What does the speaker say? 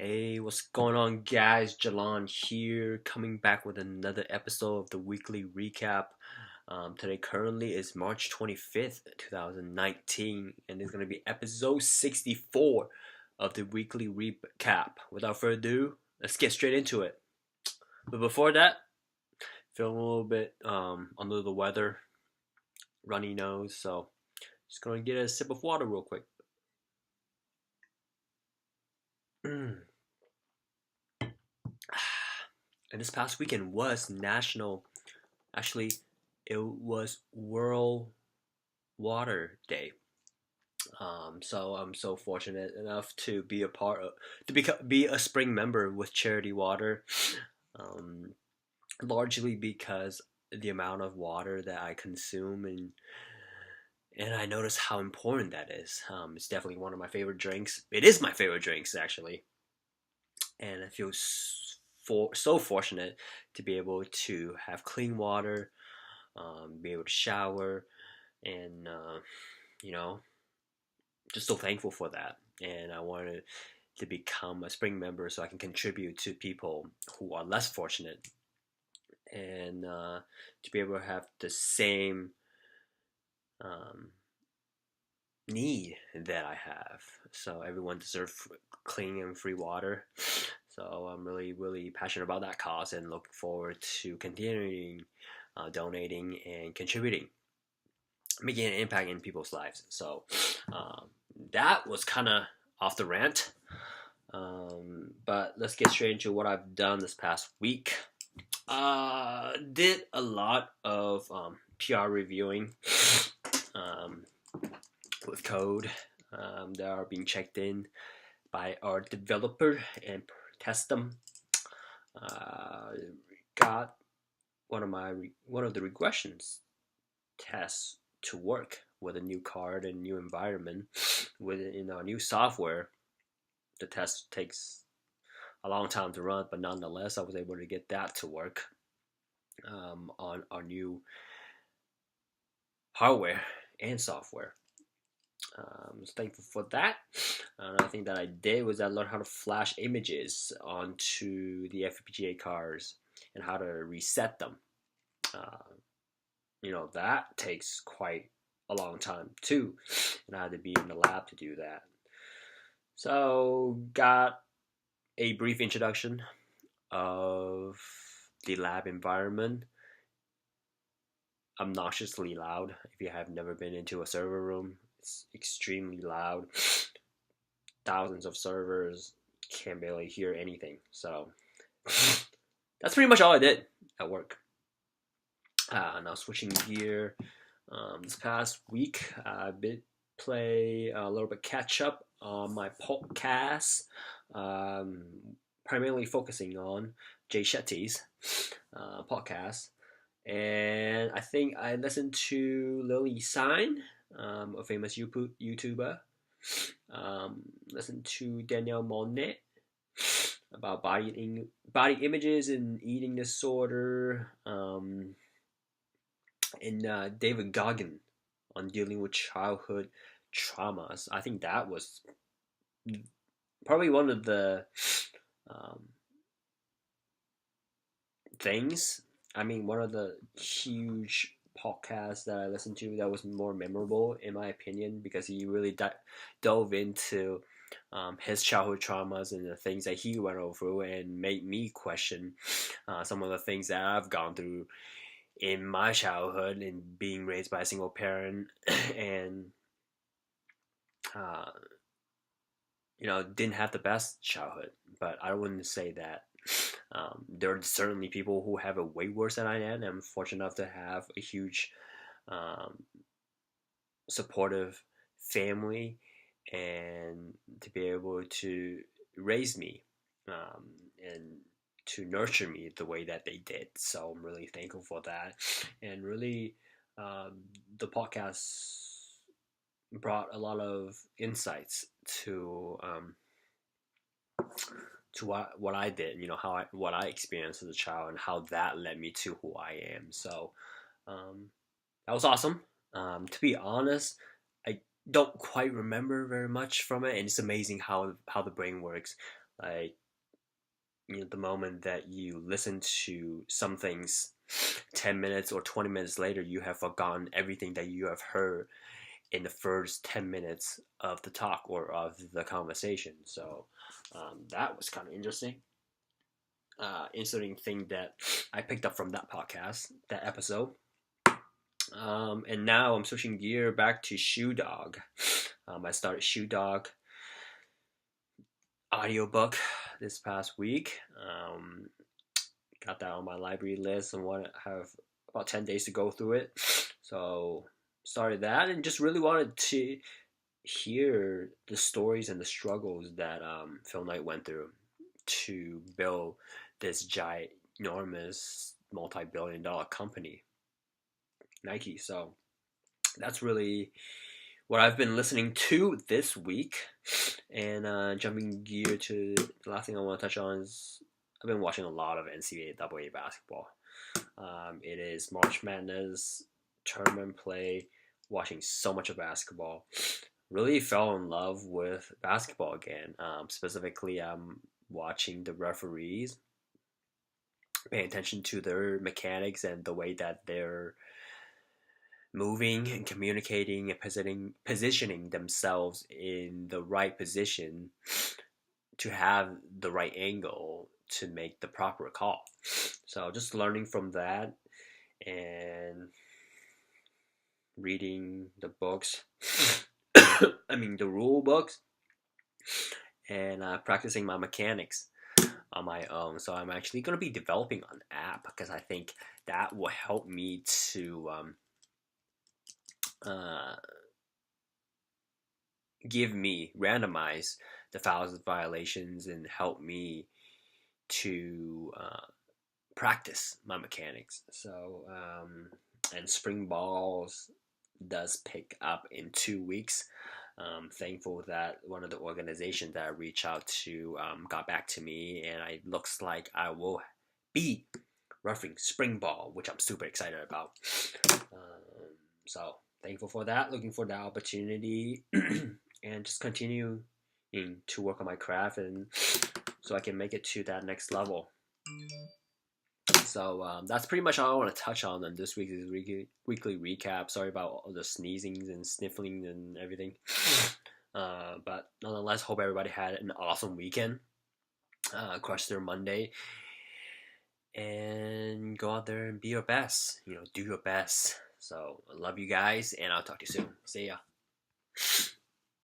Hey, what's going on, guys? Jalan here, coming back with another episode of the weekly recap. Today currently is March 25th, 2019, and it's going to be episode 64 of the weekly recap. Without further ado, let's get straight into it. But before that, feeling a little bit under the weather, runny nose, so just going to get a sip of water real quick. And this past weekend was national. Actually, it was World Water Day. So I'm so fortunate enough to be a part of be a spring member with Charity Water. Um, Largely because the amount of water that I consume and I notice how important that is. It's definitely one of my favorite drinks. It is my favorite drinks actually, and I feel so fortunate to be able to have clean water, be able to shower, and you know, just so thankful for that. And I wanted to become a spring member so I can contribute to people who are less fortunate and to be able to have the same um, need that I have. So everyone deserves clean and free water. So I'm really, really passionate about that cause and look forward to continuing donating and contributing, making an impact in people's lives. So um, that was kind of off the rant. But let's get straight into what I've done this past week. Did a lot of PR reviewing um, with code that are being checked in by our developer and test them. Uh, got one of the regressions tests to work with a new card and new environment within our new software. The test takes a long time to run, but nonetheless, I was able to get that to work on our new hardware and software. I was thankful for that. Another thing that I did was I learned how to flash images onto the FPGA cards and how to reset them. Uh, that takes quite a long time too, and I had to be in the lab to do that. So, got a brief introduction of the lab environment. Obnoxiously loud. If you have never been into a server room, it's extremely loud. Thousands of servers, can't barely hear anything. So that's pretty much all I did at work. Now switching gear, this past week I did play a little bit catch up on my podcast, um, primarily focusing on Jay Shetty's podcast. And I think I listened to Lily Sign, a famous YouTuber. Listened to Danielle Monet about body images and eating disorder. And David Goggin on dealing with childhood traumas. I think that was probably one of the um, things. I mean, one of the huge podcasts that I listened to that was more memorable, in my opinion, because he really dove into his childhood traumas and the things that he went over and made me question some of the things that I've gone through in my childhood and being raised by a single parent and uh, didn't have the best childhood, but I wouldn't say that. There are certainly people who have it way worse than I am. I'm fortunate enough to have a huge um, supportive family and to be able to raise me and to nurture me the way that they did. So I'm really thankful for that. And really, the podcast brought a lot of insights to what I did, what I experienced as a child and how that led me to who I am. So that was awesome. To be honest, I don't quite remember very much from it, and it's amazing how the brain works. Like, the moment that you listen to some things 10 minutes or 20 minutes later, you have forgotten everything that you have heard in the first 10 minutes of the talk or of the conversation. So that was kind of interesting. Interesting thing that I picked up from that podcast, that episode. And now I'm switching gear back to Shoe Dog. I started Shoe Dog audiobook this past week. Got that on my library list and have about 10 days to go through it. So started that and just really wanted to hear the stories and the struggles that Phil Knight went through to build this ginormous multi-billion-dollar company, Nike. So that's really what I've been listening to this week. And jumping gear to the last thing I want to touch on is I've been watching a lot of NCAA basketball. It is March Madness tournament play, watching so much of basketball. Really fell in love with basketball again. Specifically, I'm watching the referees, paying attention to their mechanics and the way that they're moving and communicating and positioning themselves in the right position to have the right angle to make the proper call. So just learning from that and reading the books, the rule books, and practicing my mechanics on my own. So I'm actually going to be developing an app because I think that will help me to randomize the fouls and violations and help me to practice my mechanics. So and spring balls does pick up in 2 weeks. Thankful that one of the organizations that I reached out to got back to me, and it looks like I will be roughing spring ball, which I'm super excited about. So thankful for that. Looking for the opportunity and just continue to work on my craft, and so I can make it to that next level. So that's pretty much all I want to touch on this week's weekly recap. Sorry about all the sneezings and sniffling and everything. But nonetheless, hope everybody had an awesome weekend. Crush their Monday. And go out there and be your best. Do your best. So I love you guys, and I'll talk to you soon. See ya.